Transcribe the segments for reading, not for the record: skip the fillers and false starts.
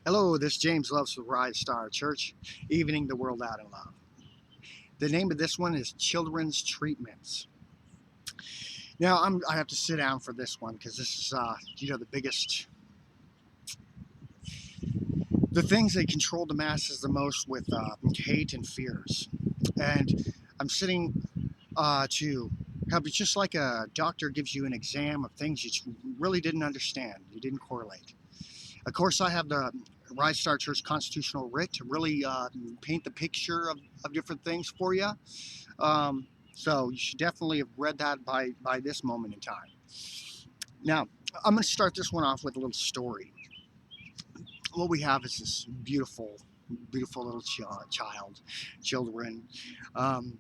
Hello, this is James Loves the Rise Star Church, evening the world out in love. The name of this one is Children's Treatments. Now, I have to sit down for this one because this is, the biggest, the things that control the masses the most with hate and fears. And I'm sitting to help you, just like a doctor gives you an exam of things you really didn't understand, you didn't correlate. Of course, I have the Rise Star Church Constitutional Writ to really paint the picture of different things for you. So you should definitely have read that by this moment in time. Now, I'm going to start this one off with a little story. What we have is this beautiful, beautiful little children, um,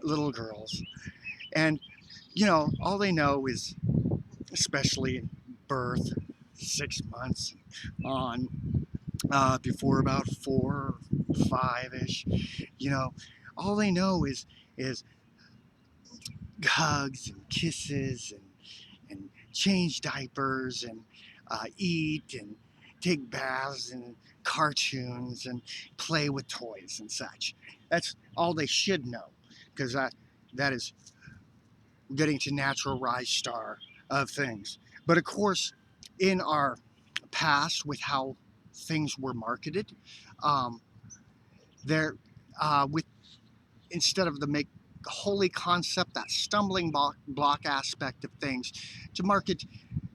little girls, and all they know is, especially in birth, 6 months on, before about 4, 5 ish. You know, all they know is hugs and kisses and change diapers and eat and take baths and cartoons and play with toys and such. That's all they should know, because that is getting to natural rise star of things. But of course, in our past, with how things were marketed, um, there with instead of the make holy concept, that stumbling block aspect of things, to market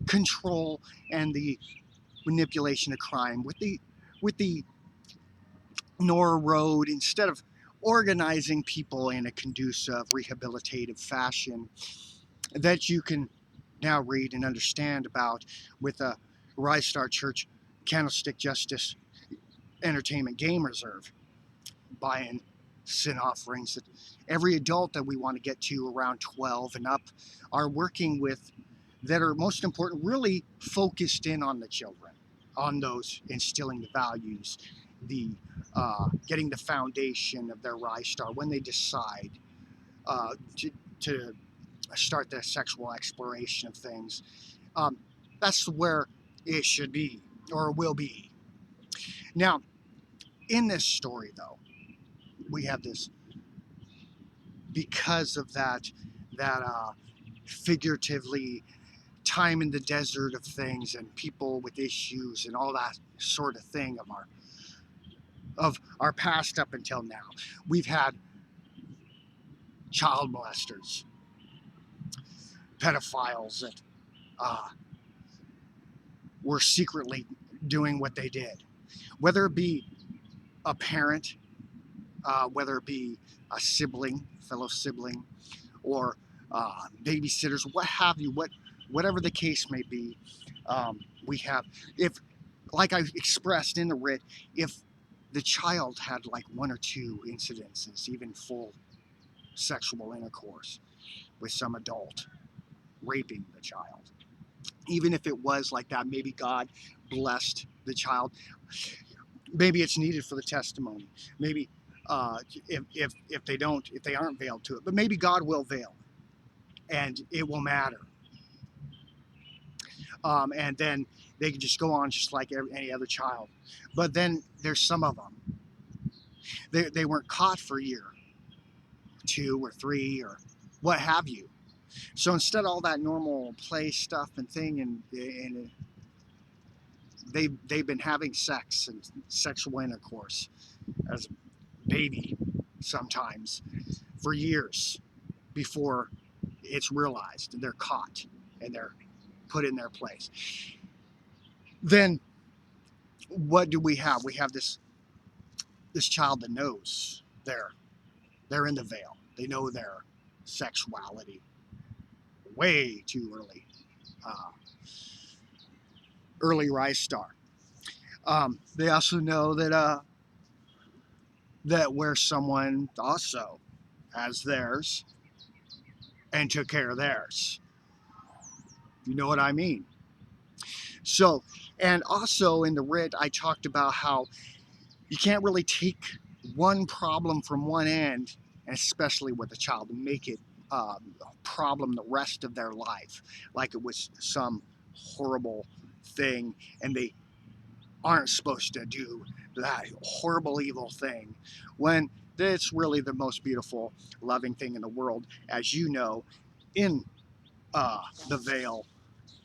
control and the manipulation of crime with the Nora Road, instead of organizing people in a conducive, rehabilitative fashion that you can now read and understand about with a Rise Star Church Candlestick Justice Entertainment Game Reserve, buying sin offerings that every adult that we want to get to around 12 and up are working with, that are most important, really focused in on the children, on those instilling the values, the getting the foundation of their rise star when they decide to start the sexual exploration of things. Um, that's where it should be, or will be. Now, in this story, though, we have this, because of that figuratively time in the desert of things and people with issues and all that sort of thing of our past up until now. We've had child molesters, pedophiles that uh, were secretly doing what they did, whether it be a parent, whether it be a sibling, fellow sibling, or babysitters, what have you, whatever the case may be. We have, if, like I expressed in the writ, if the child had like one or two incidences, even full sexual intercourse with some adult raping the child, even if it was like that, maybe God blessed the child. Maybe it's needed for the testimony. Maybe if they don't, if they aren't veiled to it, but maybe God will veil, and it will matter. And then they can just go on just like any other child. But then there's some of them, they weren't caught for a year, 2 or 3, or what have you. So instead of all that normal play stuff and thing, and they've been having sex and sexual intercourse as a baby sometimes for years before it's realized, and they're caught and they're put in their place. Then what do we have? We have this child that knows they're in the veil. They know their sexuality way too early. Uh, Early rise star. They also know that where someone also has theirs and took care of theirs. You know what I mean? So, and also in the writ, I talked about how you can't really take one problem from one end, and especially with a child, and make it a problem the rest of their life, like it was some horrible thing, and they aren't supposed to do that horrible, evil thing when it's really the most beautiful, loving thing in the world, as you know, in the veil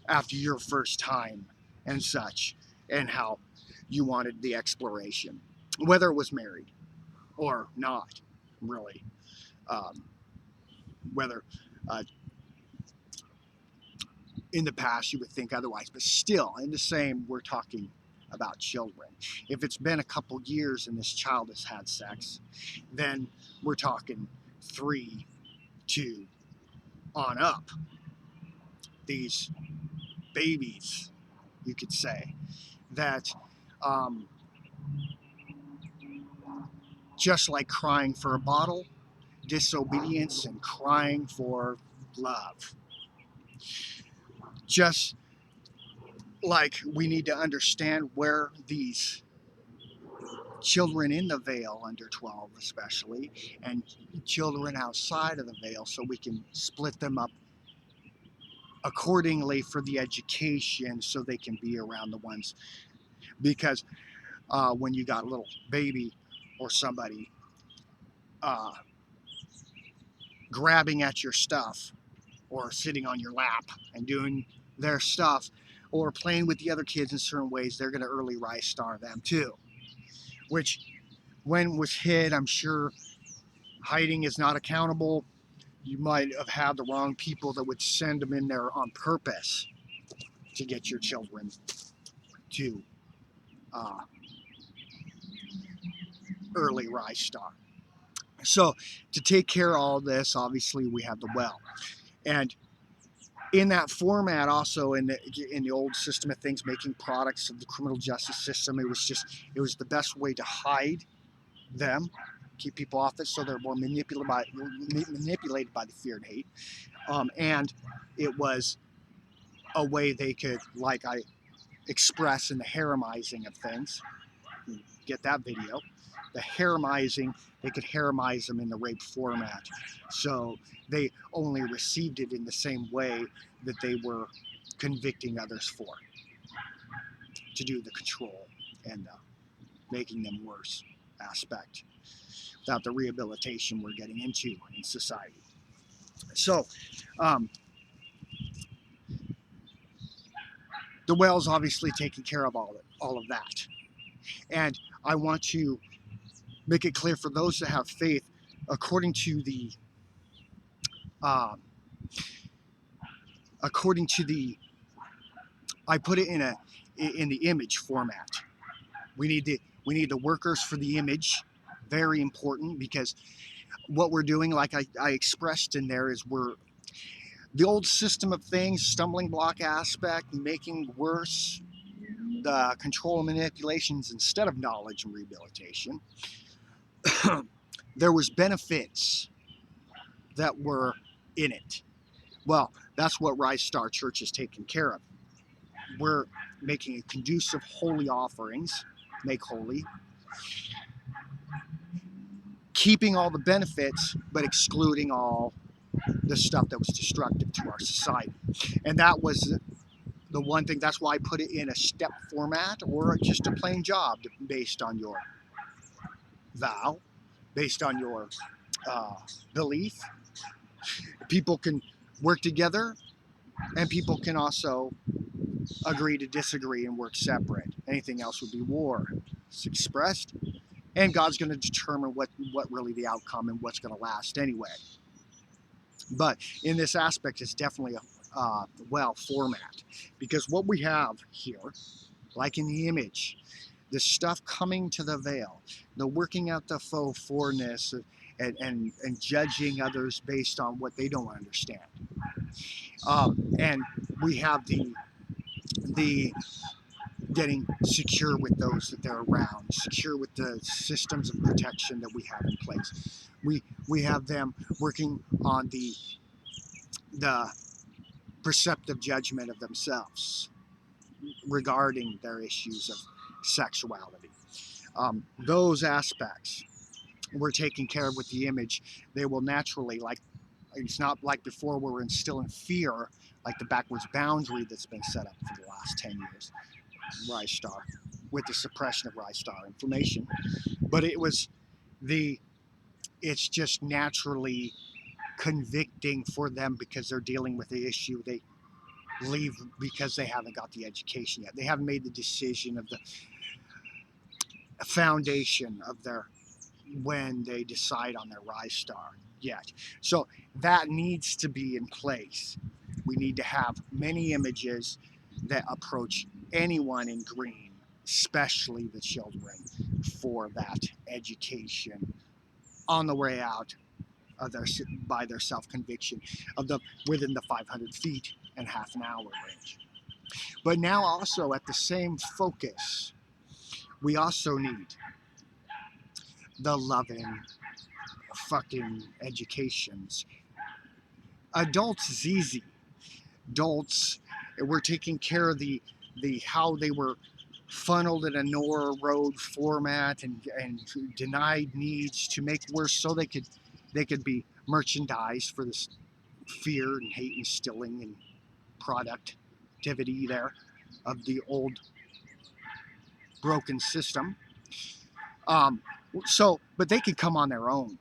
after your first time and such, and how you wanted the exploration, whether it was married or not, really. Um, whether uh, in the past you would think otherwise, but still, in the same, we're talking about children. If it's been a couple years and this child has had sex, then we're talking 3, 2 on up. These babies, you could say, that um, just like crying for a bottle, disobedience, and crying for love. Just like we need to understand where these children in the veil, under 12 especially, and children outside of the veil, so we can split them up accordingly for the education so they can be around the ones. Because when you got a little baby or somebody uh, grabbing at your stuff or sitting on your lap and doing their stuff or playing with the other kids in certain ways, they're going to early rise star them too. Which, when was hid, I'm sure hiding is not accountable. You might have had the wrong people that would send them in there on purpose to get your children to uh, early rise star. So to take care of all this, obviously we have the well. And in that format, also in the old system of things, making products of the criminal justice system, it was the best way to hide them, keep people off it, so they're more manipulated by the fear and hate. And it was a way they could, like I express in the haremizing of things, get that video, the haremizing, they could haremize them in the rape format. So they only received it in the same way that they were convicting others for, to do the control and the making them worse aspect, without the rehabilitation we're getting into in society. So the well's obviously taking care of all of that. And I want to make it clear for those that have faith, according to the um, according to the, I put it in the image format. We need the workers for the image, very important, because what we're doing, like I expressed in there, is we're the old system of things, stumbling block aspect, making worse the control and manipulations instead of knowledge and rehabilitation. There was benefits that were in it. Well, that's what Rise Star Church is taking care of. We're making a conducive holy offerings, make holy, keeping all the benefits, but excluding all the stuff that was destructive to our society. And that was the one thing, that's why I put it in a step format or just a plain job based on your vow, based on your belief. People can work together, and people can also agree to disagree and work separate. Anything else would be war. It's expressed, and God's going to determine what really the outcome and what's going to last anyway. But in this aspect, it's definitely a well format, because what we have here, like in the image, the stuff coming to the veil, the working out the faux forness, and judging others based on what they don't understand. And we have the getting secure with those that they're around, secure with the systems of protection that we have in place. We have them working on the perceptive judgment of themselves regarding their issues of sexuality. Those aspects we're taking care of with the image. They will naturally, like, it's not like before where we're instilling fear, like the backwards boundary that's been set up for the last 10 years. Rise Star. with the suppression of rise star inflammation. But it's just naturally convicting for them because they're dealing with the issue. They leave because they haven't got the education yet. They haven't made the decision of the foundation of their when they decide on their rise star yet. So that needs to be in place. We need to have many images that approach anyone in green, especially the children, for that education on the way out of their by their self-conviction of the within the 500 feet and half an hour range. But now also at the same focus, we also need the loving fucking educations. Adults is easy. Adults, we're taking care of the how they were funneled in a Nora Road format and denied needs to make worse so they could be merchandised for this fear and hate instilling and productivity there of the old broken system. Um, but they can come on their own.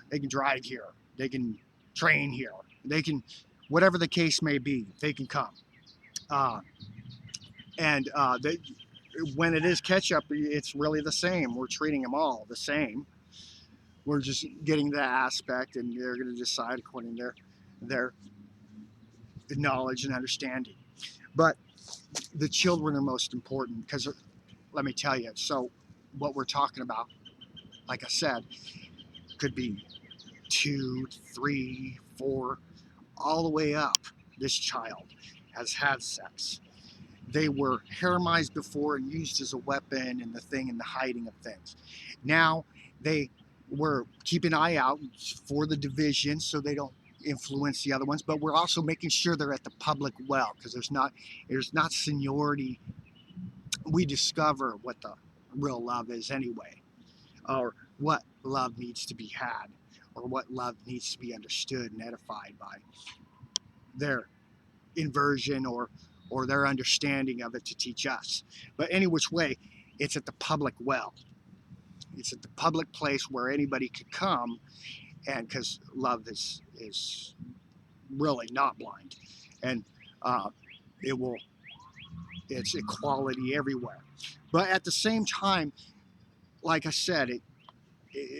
They can drive here. They can train here. They can, whatever the case may be, they can come. Uh, and when it is catch up, it's really the same. We're treating them all the same. We're just getting that aspect, and they're going to decide according to their knowledge and understanding. But the children are most important because let me tell you. So, what we're talking about, like I said, could be 2, 3, 4, all the way up. This child has had sex. They were haremized before and used as a weapon and the thing and the hiding of things. Now they were keeping an eye out for the division so they don't influence the other ones, but we're also making sure they're at the public well because there's not seniority. We discover what the real love is anyway, or what love needs to be had, or what love needs to be understood and edified by their inversion or their understanding of it to teach us. But any which way, it's at the public well. It's at the public place where anybody could come, and because love is really not blind, and uh, it will it's equality everywhere. But at the same time, like I said,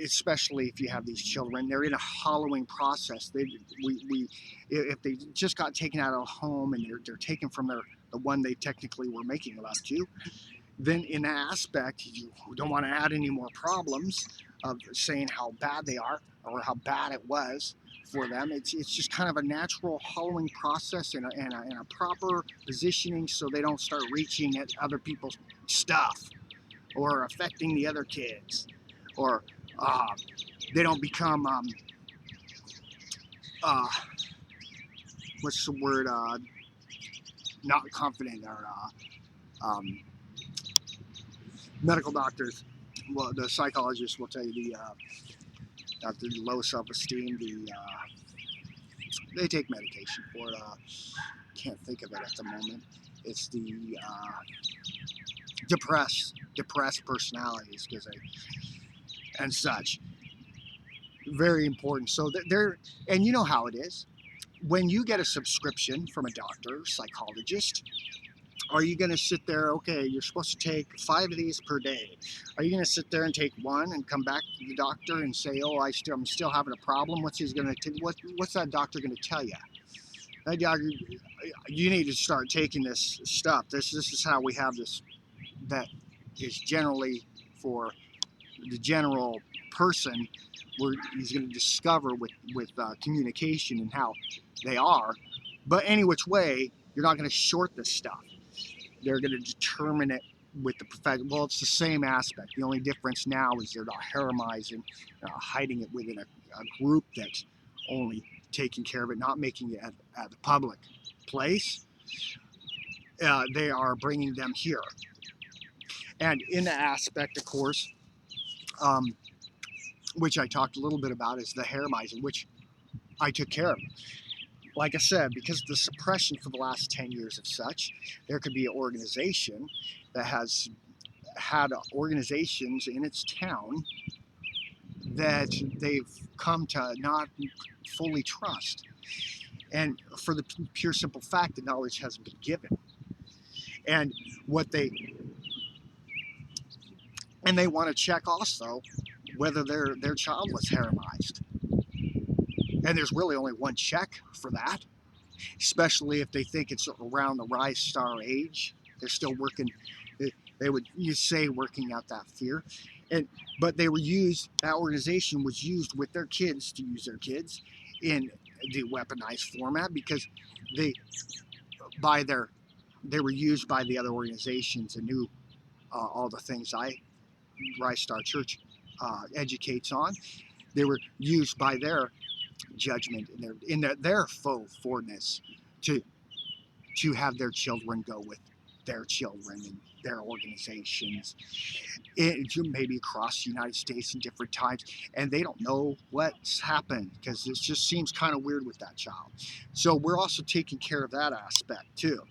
especially if you have these children, they're in a hollowing process. We if they just got taken out of a home and they're taken from the one they technically were making love to, then in that aspect, you don't want to add any more problems of saying how bad they are or how bad it was for them. It's just kind of a natural hollowing process and a proper positioning so they don't start reaching at other people's stuff or affecting the other kids, or uh, they don't become uh, what's the word? Not confident or medical doctors. Well, the psychologists will tell you the low self-esteem. They take medication for it. Can't think of it at the moment. It's the depressed personalities because and such. Very important. So they're and you know how it is when you get a subscription from a doctor, psychologist. Are you going to sit there? Okay, you're supposed to take 5 of these per day. Are you going to sit there and take one and come back to the doctor and say, "Oh, I'm still having a problem"? What's that doctor going to tell you? That doctor, you need to start taking this stuff. This is how we have this. That is generally for the general person, where he's going to discover with communication and how they are. But any which way, you're not going to short this stuff. They're going to determine it with the profession. Well, it's the same aspect. The only difference now is they're not haremizing, hiding it within a group that's only taking care of it, not making it at the public place. They are bringing them here. And in the aspect, of course, which I talked a little bit about, is the haremizing, which I took care of. like I said, because of the suppression for the last 10 years of such, there could be an organization that has had organizations in its town that they've come to not fully trust. And for the pure simple fact that knowledge hasn't been given. And what they they want to check also whether their child was haremized. And there's really only one check for that, especially if they think it's around the rise star age. They're still working. They would you say working out that fear, and but they were used. That organization was used with their kids to use their kids in the weaponized format because they by their they were used by the other organizations and knew all the things Rise Star Church educates on. They were used by their judgment and their faux forwardness to have their children go with their children and their organizations, maybe across the United States in different times, and they don't know what's happened because it just seems kind of weird with that child. So we're also taking care of that aspect too.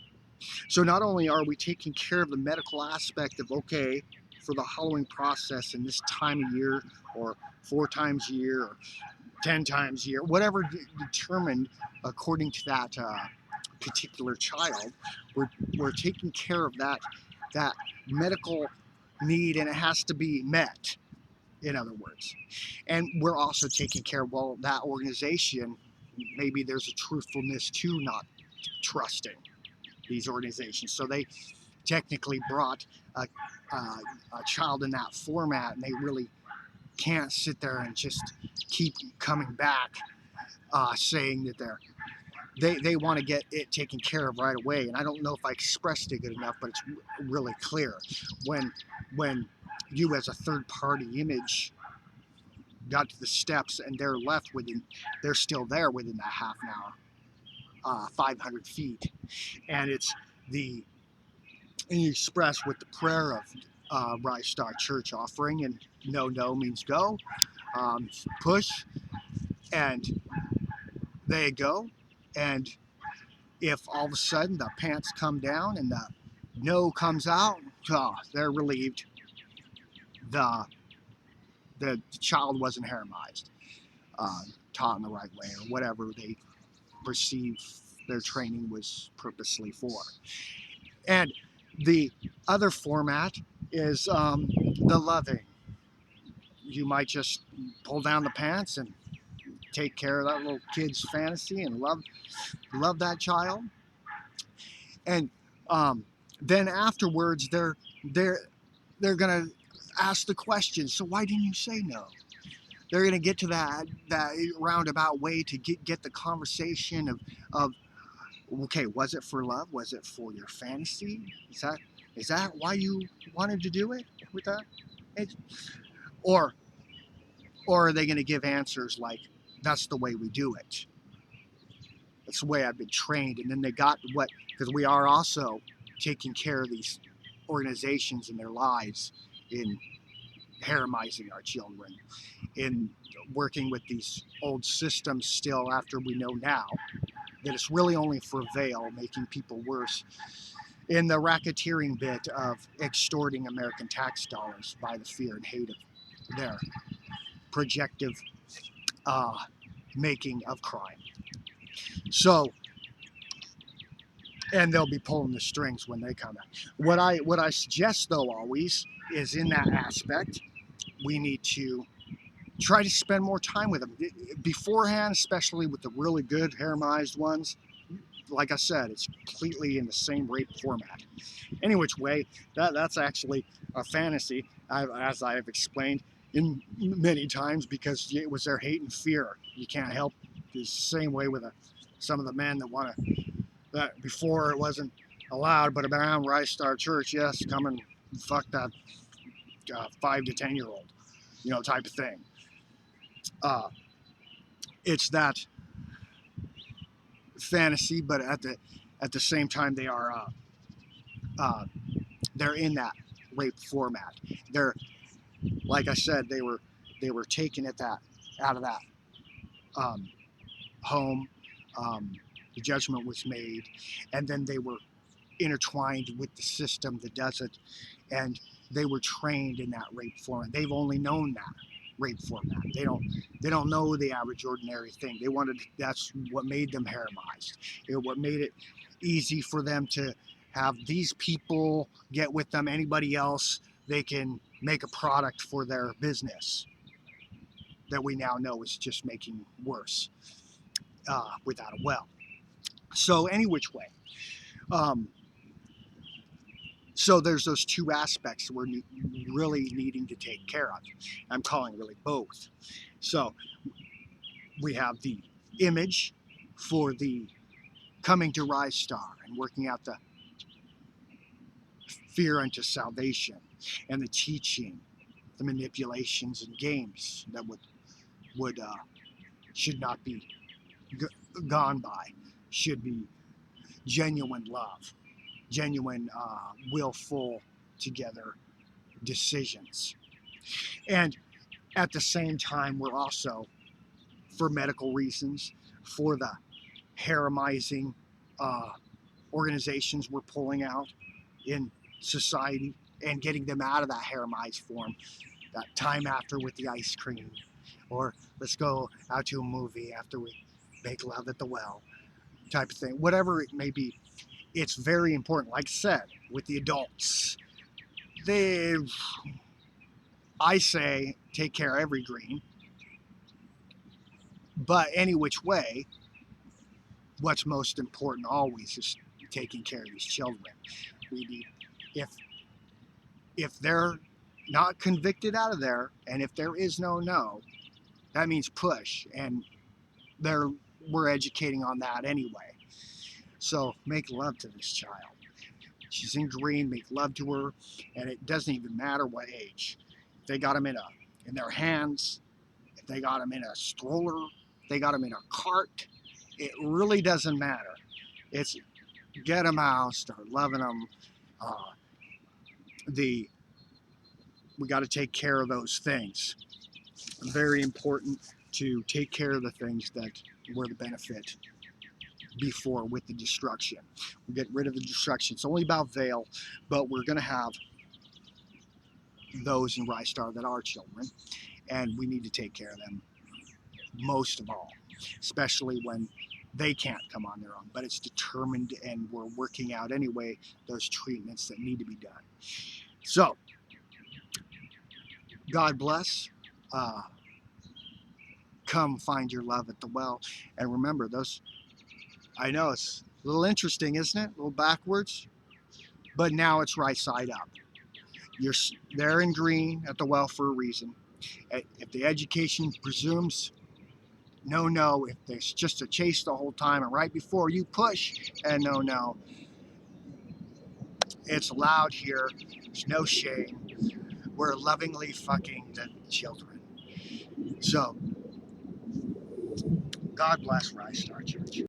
So not only are we taking care of the medical aspect of, okay, for the Halloween process in this time of year, or 4 times a year, or 10 times a year, whatever determined according to that particular child, we're taking care of that medical need, and it has to be met, in other words. And we're also taking care of, well, that organization, maybe there's a truthfulness to not trusting these organizations. So they technically brought a child in that format, and they really can't sit there and just keep coming back saying that they want to get it taken care of right away. And I don't know if I expressed it good enough, but it's really clear when you as a third party image got to the steps and they're still there within that half an hour, 500 feet, and it's the and you express with the prayer of Rise Star Church offering, and no means go, push, and they go. And if all of a sudden the pants come down and the no comes out, they're relieved. The the child wasn't haremized, taught in the right way, or whatever they perceive their training was purposely for. And the other format is the loving. You might just pull down the pants and take care of that little kid's fantasy and love that child. And then afterwards, they're gonna ask the question. So why didn't you say no? They're gonna get to that roundabout way to get the conversation of okay, was it for love? Was it for your fantasy? Is that why you wanted to do it with that? It, or or are they going to give answers like, that's the way we do it? That's the way I've been trained. And then they got what, because we are also taking care of these organizations and their lives in haremizing our children, in working with these old systems still after we know now that it's really only for veil, making people worse, in the racketeering bit of extorting American tax dollars by the fear and hate of their projective uh, making of crime. So, and they'll be pulling the strings when they come out. What I suggest though always is in that aspect, we need to try to spend more time with them beforehand, especially with the really good haremized ones. Like I said, it's completely in the same rape format. Any which way, that's actually a fantasy, as I have explained in many times, because it was their hate and fear. You can't help the same way with some of the men that want to, that before it wasn't allowed, but around Rise Star Church, yes, come and fuck that 5 to 10 year old, type of thing. It's that fantasy, but at the same time, they're in that rape format. They're, like I said, they were taken at that out of that home. The judgment was made, and then they were intertwined with the system that does it, and they were trained in that rape format. They've only known that rape format. They don't know the average ordinary thing. That's what made them haremized. What made it easy for them to have these people get with them. Anybody else, they can make a product for their business that we now know is just making worse without a well. So any which way. Um, So there's those two aspects we're really needing to take care of. I'm calling really both. So we have the image for the coming to Rise Star and working out the fear unto salvation, and the teaching, the manipulations and games that would should not be gone by, should be genuine love, genuine willful together decisions. And at the same time, we're also, for medical reasons, for the haremizing organizations we're pulling out in society and getting them out of that haremized form, that time after with the ice cream, or let's go out to a movie after we make love at the well type of thing, whatever it may be. It's very important, like I said, with the adults. I say take care of every green, but any which way, what's most important always is taking care of these children. We need, if they're not convicted out of there, and if there is no, that means push, and we're educating on that anyway. So make love to this child. She's in green, make love to her, and it doesn't even matter what age. If they got them in their hands, if they got them in a stroller, if they got them in a cart, it really doesn't matter. It's get them out, start loving them. We got to take care of those things. Very important to take care of the things that were the benefit before with the destruction. We'll get rid of the destruction. It's only about veil, but we're going to have those in Rise Star that are children, and we need to take care of them most of all, especially when they can't come on their own. But it's determined, and we're working out anyway those treatments that need to be done. So, God bless. Come find your love at the well. And remember, I know it's a little interesting, isn't it? A little backwards. But now it's right side up. They're in green at the well for a reason. If the education presumes no, if there's just a chase the whole time and right before you push and no, it's loud here. There's no shame. We're lovingly fucking the children. So, God bless Rise Star Church.